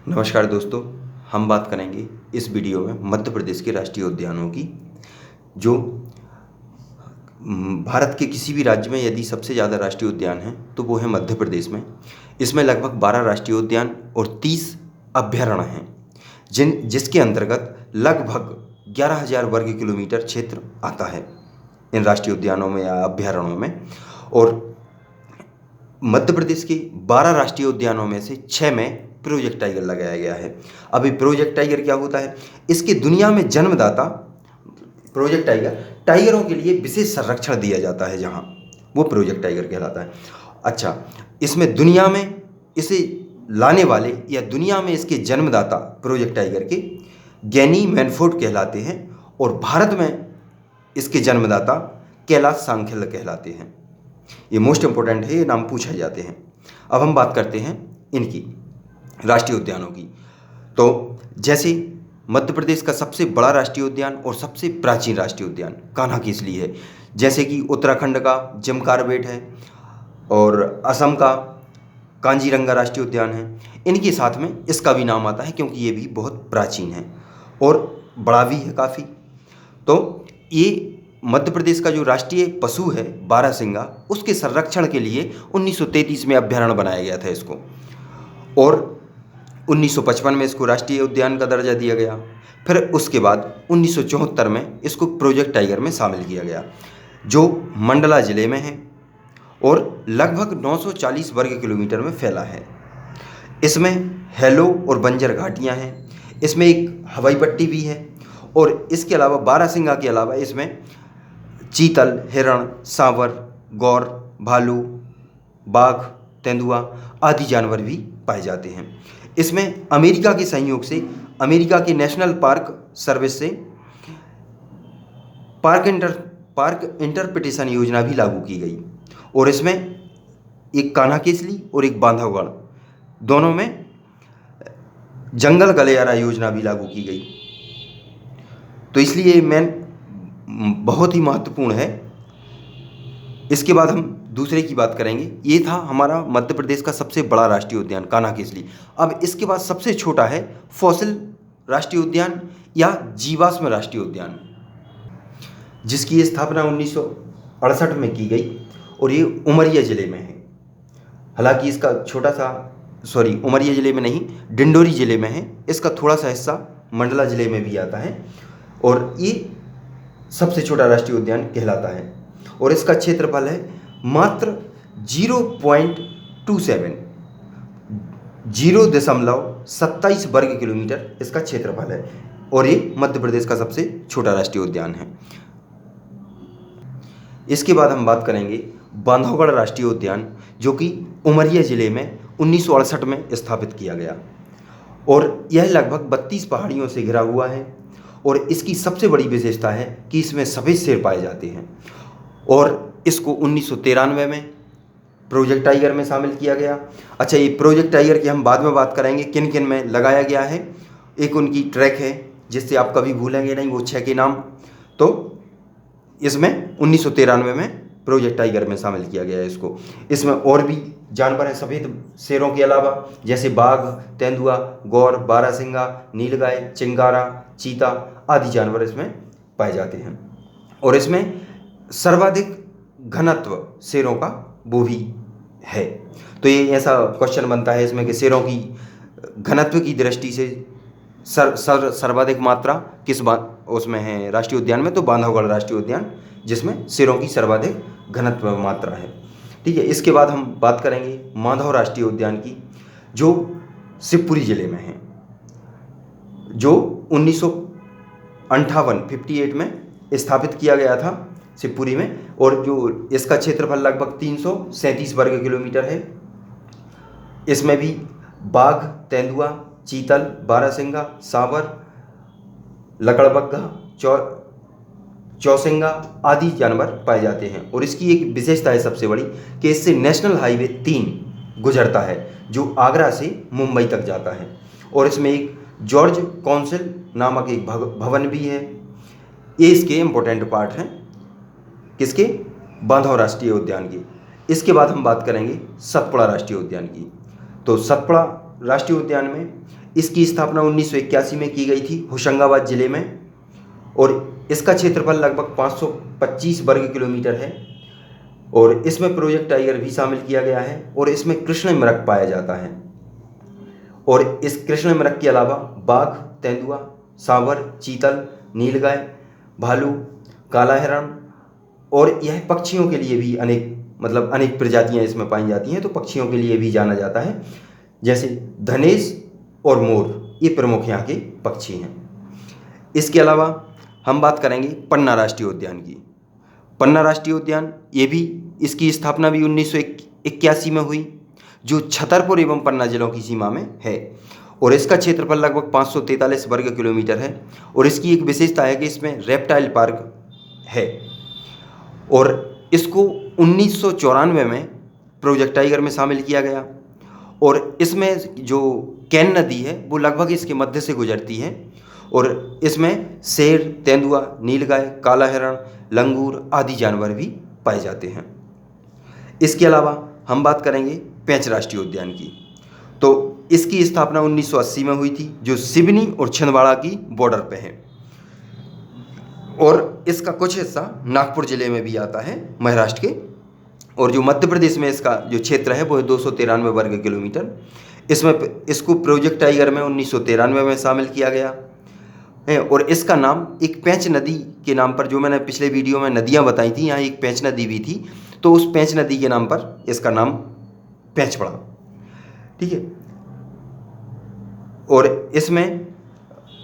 नमस्कार दोस्तों। हम बात करेंगे इस वीडियो में मध्य प्रदेश के राष्ट्रीय उद्यानों की। जो भारत के किसी भी राज्य में यदि सबसे ज़्यादा राष्ट्रीय उद्यान हैं तो वो है मध्य प्रदेश में। इसमें लगभग 12 राष्ट्रीय उद्यान और 30 अभ्यारण्य हैं, जिसके अंतर्गत लगभग 11,000 वर्ग किलोमीटर क्षेत्र आता है इन राष्ट्रीय उद्यानों में या अभ्यारण्यों में। और मध्य प्रदेश के 12 राष्ट्रीय उद्यानों में से 6 में प्रोजेक्ट टाइगर लगाया गया है। अभी प्रोजेक्ट टाइगर क्या होता है? इसके दुनिया में जन्मदाता प्रोजेक्ट टाइगरों के लिए विशेष संरक्षण दिया जाता है, जहां वो प्रोजेक्ट टाइगर कहलाता है। अच्छा, इसमें दुनिया में इसे लाने वाले या दुनिया में इसके जन्मदाता प्रोजेक्ट टाइगर के गैनी मैनफोर्ड कहलाते हैं, और भारत में इसके जन्मदाता कैलाश सांखेल कहलाते हैं। ये मोस्ट इंपॉर्टेंट है, ये नाम पूछे जाते हैं। अब हम बात करते हैं इनकी राष्ट्रीय उद्यानों की। तो जैसे मध्य प्रदेश का सबसे बड़ा राष्ट्रीय उद्यान और सबसे प्राचीन राष्ट्रीय उद्यान कान्हा-किसली है, जैसे कि उत्तराखंड का जिम कॉर्बेट है और असम का कांजीरंगा राष्ट्रीय उद्यान है। इनके साथ में इसका भी नाम आता है क्योंकि ये भी बहुत प्राचीन है और बड़ा भी है काफ़ी। तो ये मध्य प्रदेश का जो राष्ट्रीय पशु है बारहसिंगा, उसके संरक्षण के लिए 1933 में अभ्यारण्य बनाया गया था इसको, और 1955 में इसको राष्ट्रीय उद्यान का दर्जा दिया गया। फिर उसके बाद 1974 में इसको प्रोजेक्ट टाइगर में शामिल किया गया, जो मंडला जिले में है और लगभग 940 वर्ग किलोमीटर में फैला है। इसमें हेलो और बंजर घाटियाँ हैं, इसमें एक हवाई पट्टी भी है, और इसके अलावा बारहसिंगा के अलावा इसमें चीतल, हिरण, सांवर, गौर, भालू, बाघ, तेंदुआ आदि जानवर भी पाए जाते हैं। इसमें अमेरिका के सहयोग से अमेरिका के नेशनल पार्क सर्विस से पार्क इंटरप्रिटेशन योजना भी लागू की गई, और इसमें एक कान्हा-किसली और एक बांधवगढ़ दोनों में जंगल गलियारा योजना भी लागू की गई। तो इसलिए बहुत ही महत्वपूर्ण है। इसके बाद हम दूसरे की बात करेंगे। ये था हमारा मध्य प्रदेश का सबसे बड़ा राष्ट्रीय उद्यान कान्हा-किसली। अब इसके बाद सबसे छोटा है फॉसिल राष्ट्रीय उद्यान या जीवाश्म राष्ट्रीय उद्यान, जिसकी स्थापना 1968 में की गई, और ये उमरिया जिले में है। हालांकि इसका उमरिया जिले में नहीं, डिंडोरी जिले में है। इसका थोड़ा सा हिस्सा मंडला जिले में भी आता है, और ये सबसे छोटा राष्ट्रीय उद्यान कहलाता है। और इसका क्षेत्रफल है मात्र 0.27 वर्ग किलोमीटर इसका क्षेत्रफल है, और ये मध्य प्रदेश का सबसे छोटा राष्ट्रीय उद्यान है। इसके बाद हम बात करेंगे बांधवगढ़ राष्ट्रीय उद्यान, जो कि उमरिया जिले में 1968 में स्थापित किया गया, और यह लगभग 32 पहाड़ियों से घिरा हुआ है। और इसकी सबसे बड़ी विशेषता है कि इसमें सफ़ेद शेर पाए जाते हैं, और इसको 1993 में प्रोजेक्ट टाइगर में शामिल किया गया। अच्छा, ये प्रोजेक्ट टाइगर की हम बाद में बात करेंगे किन किन में लगाया गया है। एक उनकी ट्रैक है जिससे आप कभी भूलेंगे नहीं, वो 6 के नाम। तो इसमें 1993 में प्रोजेक्ट टाइगर में शामिल किया गया है इसको। इसमें और भी जानवर हैं सफ़ेद शेरों के अलावा, जैसे बाघ, तेंदुआ, गौर, बारहसिंगा, नीलगाय, चिंगारा, चीता आदि जानवर इसमें पाए जाते हैं। और इसमें सर्वाधिक घनत्व शेरों का वो भी है। तो ये ऐसा क्वेश्चन बनता है इसमें कि शेरों की घनत्व की दृष्टि से सर्वाधिक मात्रा किस उसमें है राष्ट्रीय उद्यान में, तो बांधवगढ़ राष्ट्रीय उद्यान, जिसमें शेरों की सर्वाधिक घनत्व मात्रा है। ठीक है। इसके बाद हम बात करेंगे माधव राष्ट्रीय उद्यान की, जो शिवपुरी जिले में है, जो 1958 में स्थापित किया गया था शिवपुरी में, और जो इसका क्षेत्रफल लगभग 337 वर्ग किलोमीटर है। इसमें भी बाघ, तेंदुआ, चीतल, बारहसिंगा, सांवर, लकड़बग्घा, चौसिंगा आदि जानवर पाए जाते हैं। और इसकी एक विशेषता है सबसे बड़ी कि इससे नेशनल हाईवे 3 गुजरता है, जो आगरा से मुंबई तक जाता है। और इसमें एक जॉर्ज काउंसिल नामक एक भवन भी है। ये इसके इम्पोर्टेंट पार्ट हैं किसके? बांधव राष्ट्रीय उद्यान की। इसके बाद हम बात करेंगे सतपुड़ा राष्ट्रीय उद्यान की। तो सतपुड़ा राष्ट्रीय उद्यान में इसकी स्थापना 1981 में की गई थी होशंगाबाद जिले में, और इसका क्षेत्रफल लगभग 525 वर्ग किलोमीटर है। और इसमें प्रोजेक्ट टाइगर भी शामिल किया गया है, और इसमें कृष्ण मृग पाया जाता है। और इस कृष्ण मृग के अलावा बाघ, तेंदुआ, सांवर, चीतल, नीलगाय, भालू, काला हिरण, और यह पक्षियों के लिए भी अनेक प्रजातियां इसमें पाई जाती हैं, तो पक्षियों के लिए भी जाना जाता है। जैसे धनेश और मोर, ये प्रमुख यहाँ के पक्षी हैं। इसके अलावा हम बात करेंगे पन्ना राष्ट्रीय उद्यान की। पन्ना राष्ट्रीय उद्यान, ये भी इसकी स्थापना भी 1981 में हुई, जो छतरपुर एवं पन्ना जिलों की सीमा में है। और इसका क्षेत्रफल लगभग 543 वर्ग किलोमीटर है। और इसकी एक विशेषता है कि इसमें रेप्टाइल पार्क है, और इसको 1994 में प्रोजेक्ट टाइगर में शामिल किया गया। और इसमें जो कैन नदी है वो लगभग इसके मध्य से गुजरती है, और इसमें शेर, तेंदुआ, नीलगाय, काला हिरण, लंगूर आदि जानवर भी पाए जाते हैं। इसके अलावा हम बात करेंगे पेंच राष्ट्रीय उद्यान की। तो इसकी स्थापना 1980 में हुई थी, जो सिवनी और छिंदवाड़ा की बॉर्डर पे है। और इसका कुछ हिस्सा नागपुर जिले में भी आता है, महाराष्ट्र के। और जो मध्य प्रदेश में इसका जो क्षेत्र है वो है 293 वर्ग किलोमीटर। इसमें इसको प्रोजेक्ट टाइगर में 1993 में शामिल किया गया है। और इसका नाम एक पेंच नदी के नाम पर, जो मैंने पिछले वीडियो में नदियां बताई थी, यहाँ एक पेंच नदी भी थी, तो उस पेंच नदी के नाम पर इसका नाम पेंच पड़ा। ठीक है। और इसमें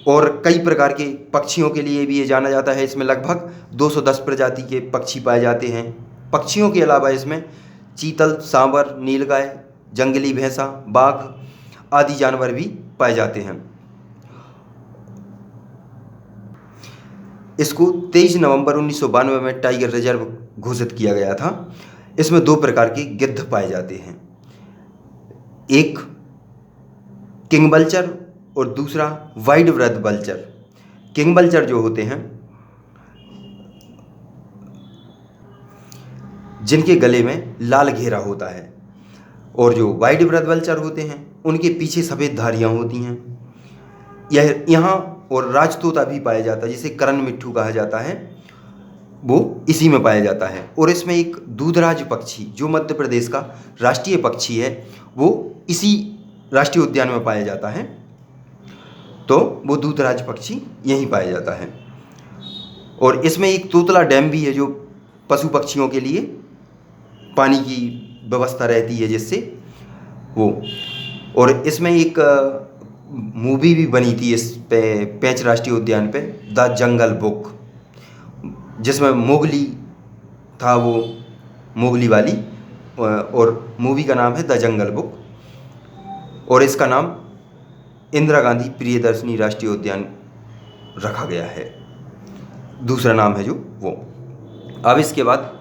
और कई प्रकार के पक्षियों के लिए भी ये जाना जाता है। इसमें लगभग 210 प्रजाति के पक्षी पाए जाते हैं। पक्षियों के अलावा इसमें चीतल, सांवर, नीलगाय, जंगली भैंसा, बाघ आदि जानवर भी पाए जाते हैं। इसको 23 नवंबर 1992 में टाइगर रिजर्व घोषित किया गया था। इसमें 2 प्रकार के गिद्ध पाए जाते हैं, एक किंग वल्चर और दूसरा wide breath vulture. King vulture जो होते हैं, जिनके गले में लाल घेरा होता है, और जो वाइड ब्रेथ वल्चर होते हैं उनके पीछे सफ़ेद धारियाँ होती हैं। यह यहाँ और राजतोता भी पाया जाता है, जिसे करण मिट्ठू कहा जाता है, वो इसी में पाया जाता है। और इसमें एक दूधराज पक्षी, जो मध्य प्रदेश का राष्ट्रीय पक्षी है, वो इसी राष्ट्रीय उद्यान में पाया जाता है। तो वो दूधराज पक्षी यहीं पाया जाता है। और इसमें एक तोतला डैम भी है, जो पशु पक्षियों के लिए पानी की व्यवस्था रहती है, जिससे वो। और इसमें एक मूवी भी बनी थी इस पे, पेंच राष्ट्रीय उद्यान पे, द जंगल बुक, जिसमें मोगली था, वो मोगली वाली, और मूवी का नाम है द जंगल बुक। और इसका नाम इंदिरा गांधी प्रियदर्शनी राष्ट्रीय उद्यान रखा गया है, दूसरा नाम है जो वो। अब इसके बाद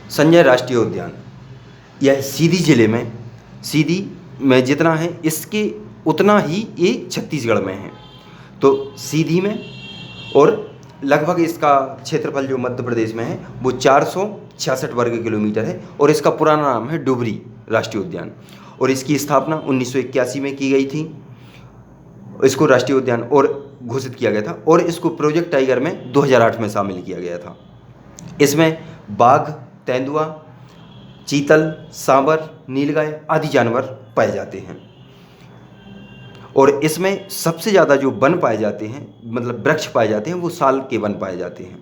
संजय राष्ट्रीय उद्यान, यह सीधी जिले में, सीधी में जितना है इसके उतना ही ये छत्तीसगढ़ में है। तो सीधी में, और लगभग इसका क्षेत्रफल जो मध्य प्रदेश में है वो 466 वर्ग किलोमीटर है। और इसका पुराना नाम है डुबरी राष्ट्रीय उद्यान। और इसकी स्थापना 1981 में की गई थी। इसको राष्ट्रीय उद्यान और घोषित किया गया था, और इसको प्रोजेक्ट टाइगर में 2008 में शामिल किया गया था। इसमें बाघ, तेंदुआ, चीतल, सांबर, नीलगाय आदि जानवर पाए जाते हैं। और इसमें सबसे ज़्यादा जो वन पाए जाते हैं, मतलब वृक्ष पाए जाते हैं, वो साल के वन पाए जाते हैं।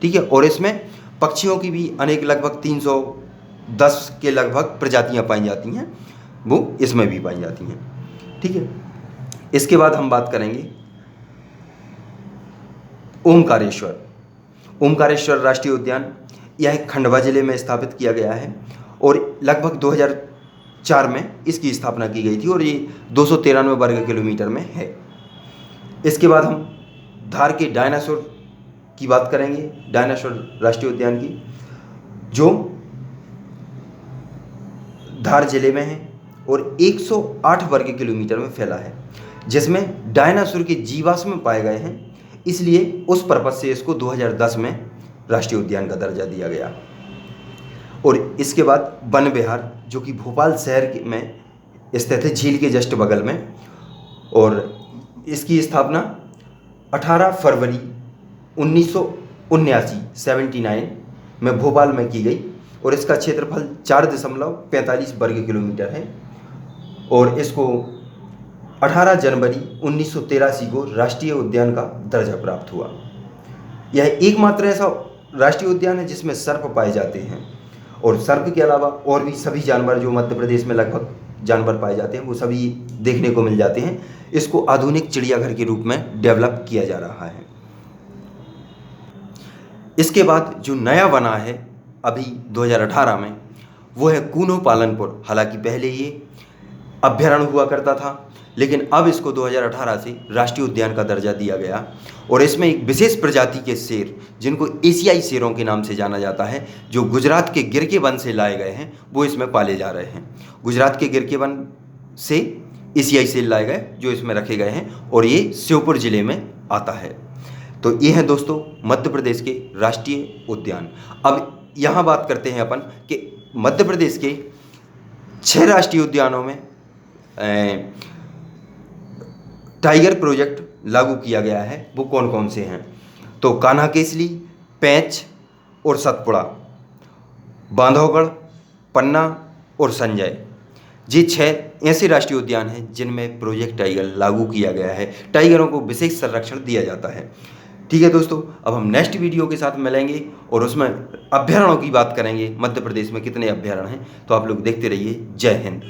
ठीक है। और इसमें पक्षियों की भी अनेक लगभग 310 के लगभग प्रजातियां पाई जाती हैं, वो इसमें भी पाई जाती हैं। ठीक है। इसके बाद हम बात करेंगे ओमकारेश्वर। ओमकारेश्वर राष्ट्रीय उद्यान, यह खंडवा जिले में स्थापित किया गया है, और लगभग 2004 में इसकी स्थापना की गई थी, और ये 293 वर्ग किलोमीटर में है। इसके बाद हम धार के डायनासोर की बात करेंगे, डायनासोर राष्ट्रीय उद्यान की, जो धार जिले में है और 108 वर्ग किलोमीटर में फैला है, जिसमें डायनासोर के जीवाश्म पाए गए हैं। इसलिए उस पर्पज से इसको 2010 में राष्ट्रीय उद्यान का दर्जा दिया गया। और इसके बाद वन विहार, जो कि भोपाल शहर में स्थित है, झील के जस्ट बगल में। और इसकी स्थापना 18 फरवरी 1979 में भोपाल में की गई और इसका क्षेत्रफल 4.45 वर्ग किलोमीटर है। और इसको 18 जनवरी 1983 को राष्ट्रीय उद्यान का दर्जा प्राप्त हुआ। यह एकमात्र ऐसा राष्ट्रीय उद्यान है जिसमें सर्प पाए जाते हैं, और सर्प के अलावा और भी सभी जानवर जो मध्य प्रदेश में लगभग जानवर पाए जाते हैं वो सभी देखने को मिल जाते हैं। इसको आधुनिक चिड़ियाघर के रूप में डेवलप किया जा रहा है। इसके बाद जो नया बना है अभी 2018 में, वो है कूनो पालनपुर। हालांकि पहले ये अभ्यारण्य हुआ करता था, लेकिन अब इसको 2018 से राष्ट्रीय उद्यान का दर्जा दिया गया। और इसमें एक विशेष प्रजाति के शेर, जिनको एशियाई शेरों के नाम से जाना जाता है, जो गुजरात के गिरके वन से लाए गए हैं, वो इसमें पाले जा रहे हैं। गुजरात के गिरके वन से एशियाई शेर लाए गए जो इसमें रखे गए हैं, और ये श्योपुर जिले में आता है। तो ये हैं दोस्तों मध्य प्रदेश के राष्ट्रीय उद्यान। अब यहाँ बात करते हैं अपन कि मध्य प्रदेश के 6 राष्ट्रीय उद्यानों में टाइगर प्रोजेक्ट लागू किया गया है। वो कौन कौन से हैं? तो कान्हा-केसली, पेंच और सतपुड़ा, बांधवगढ़, पन्ना और संजय, ये 6 ऐसे राष्ट्रीय उद्यान हैं जिनमें प्रोजेक्ट टाइगर लागू किया गया है। टाइगरों को विशेष संरक्षण दिया जाता है। ठीक है दोस्तों, अब हम नेक्स्ट वीडियो के साथ मिलेंगे और उसमें अभ्यारण्यों की बात करेंगे, मध्य प्रदेश में कितने अभ्यारण्य हैं। तो आप लोग देखते रहिए। जय हिंद।